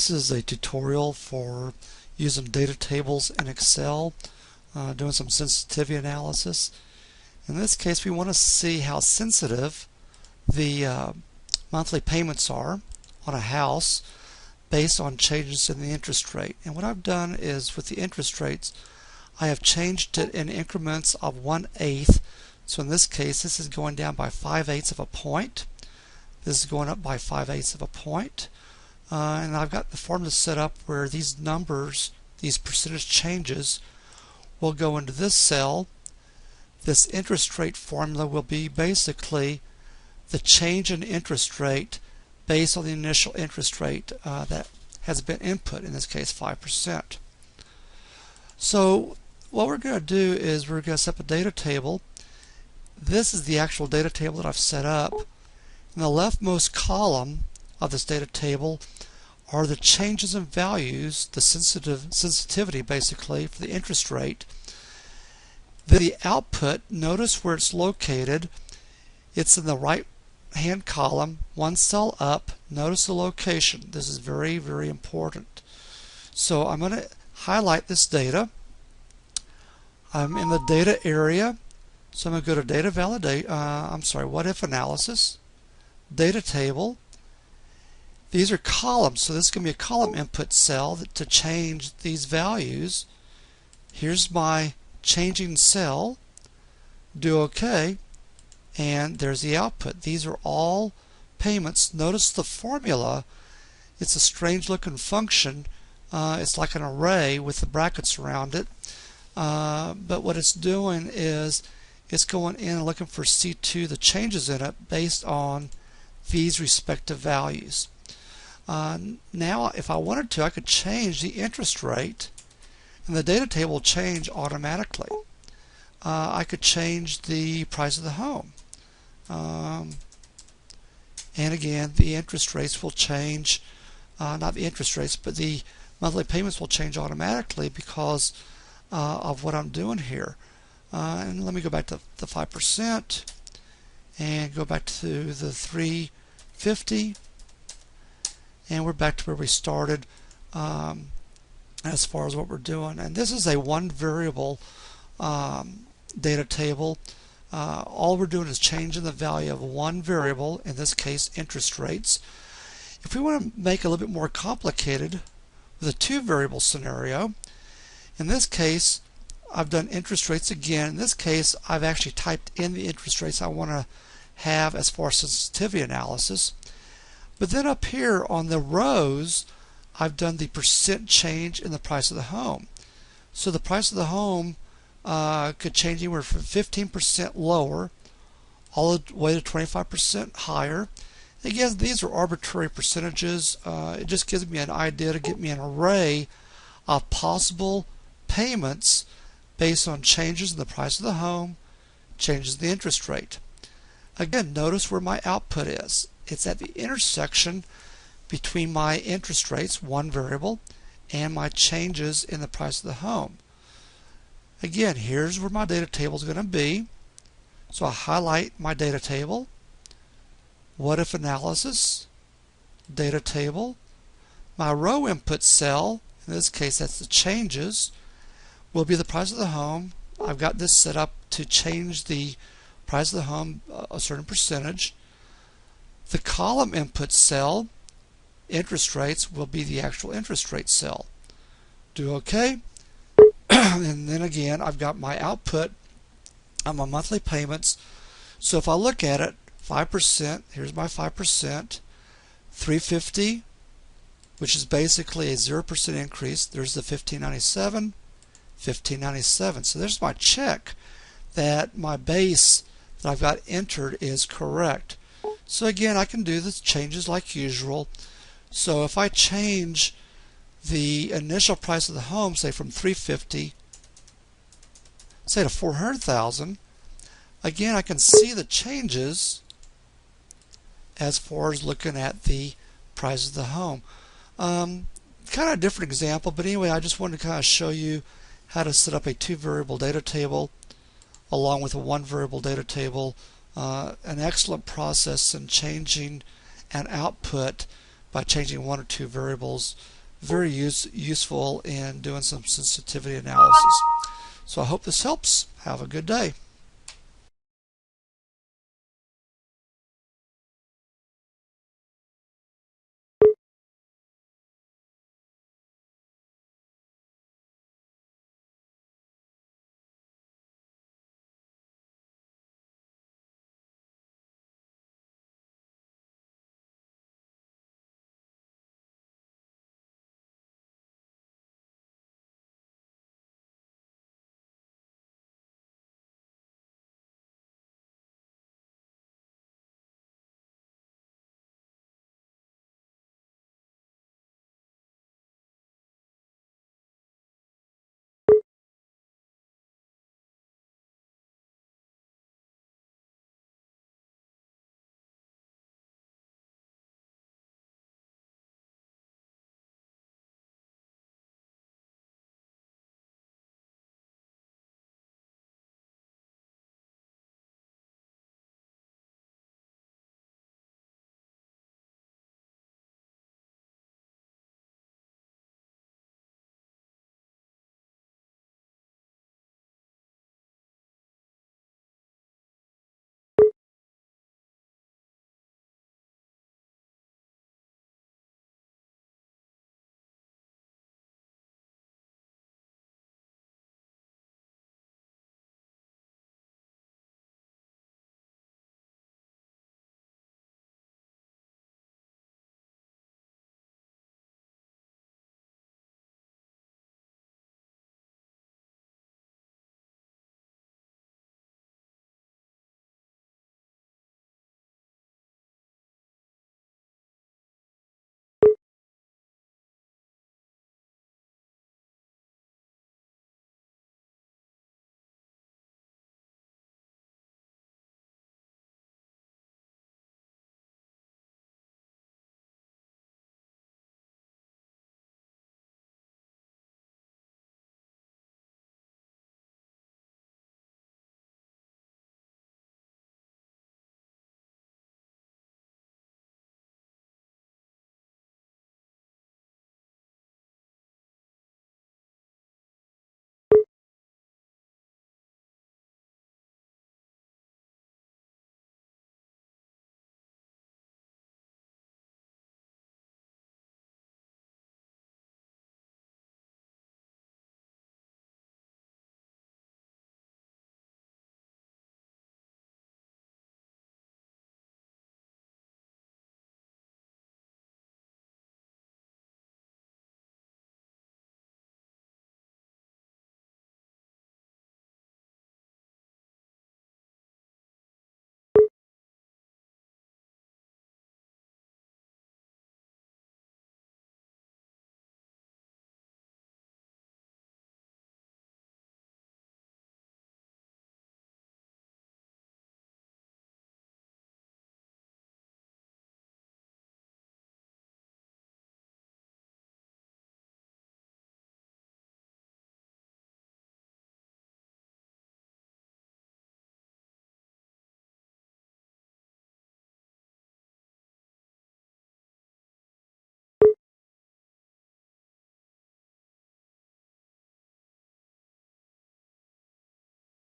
This is a tutorial for using data tables in Excel, doing some sensitivity analysis. In this case, we want to see how sensitive the monthly payments are on a house based on changes in the interest rate. And what I've done is with the interest rates, I have changed it in increments of 1/8. So in this case, this is going down by 5/8 of a point. This is going up by 5/8 of a point. And I've got the formula set up where these numbers, these percentage changes, will go into this cell. This interest rate formula will be basically the change in interest rate based on the initial interest rate that has been input, in this case 5%. So what we're going to do is we're going to set up a data table. This is the actual data table that I've set up. In the leftmost column of this data table are the changes in values, the sensitivity basically for the interest rate. The output, notice where it's located. It's in the right hand column, one cell up. Notice the location. This is very, very important. So I'm going to highlight this data. I'm in the data area, so I'm going to go to data validate. What if analysis, data table. These are columns, so this is going to be a column input cell to change these values. Here's my changing cell. Do OK, and there's the output. These are all payments. Notice the formula. It's a strange looking function. It's like an array with the brackets around it. But what it's doing is it's going in and looking for C2, the changes in it, based on these respective values. Now, if I wanted to, I could change the interest rate, and the data table will change automatically. I could change the price of the home. And again, the interest rates will change, not the interest rates, but the monthly payments will change automatically because of what I'm doing here. And let me go back to the 5% and go back to the 350. And we're back to where we started as far as what we're doing. And this is a one variable data table. All we're doing is changing the value of one variable, in this case interest rates. If we want to make it a little bit more complicated with a two variable scenario, in this case I've done interest rates again. In this case I've actually typed in the interest rates I want to have as far as sensitivity analysis. But then up here on the rows, I've done the percent change in the price of the home. So the price of the home could change anywhere from 15% lower all the way to 25% higher. Again, these are arbitrary percentages. It just gives me an idea to get me an array of possible payments based on changes in the price of the home, changes in the interest rate. Again, notice where my output is. It's at the intersection between my interest rates, one variable, and my changes in the price of the home. Again, here's where my data table is going to be. So I highlight my data table, what if analysis, data table. My row input cell, in this case that's the changes, will be the price of the home. I've got this set up to change the price of the home a certain percentage. The column input cell, interest rates, will be the actual interest rate cell. Do OK. And then again, I've got my output on my monthly payments. So if I look at it, 5%, here's my 5%, 350, which is basically a 0% increase. There's the 1597, 1597. So there's my check that my base that I've got entered is correct. So again, I can do the changes like usual. So if I change the initial price of the home, say from 350, say to 400,000, again I can see the changes as far as looking at the price of the home. Kind of a different example, but anyway, I just wanted to kind of show you how to set up a two variable data table along with a one variable data table. An excellent process in changing an output by changing one or two variables. Very useful in doing some sensitivity analysis. So I hope this helps. Have a good day.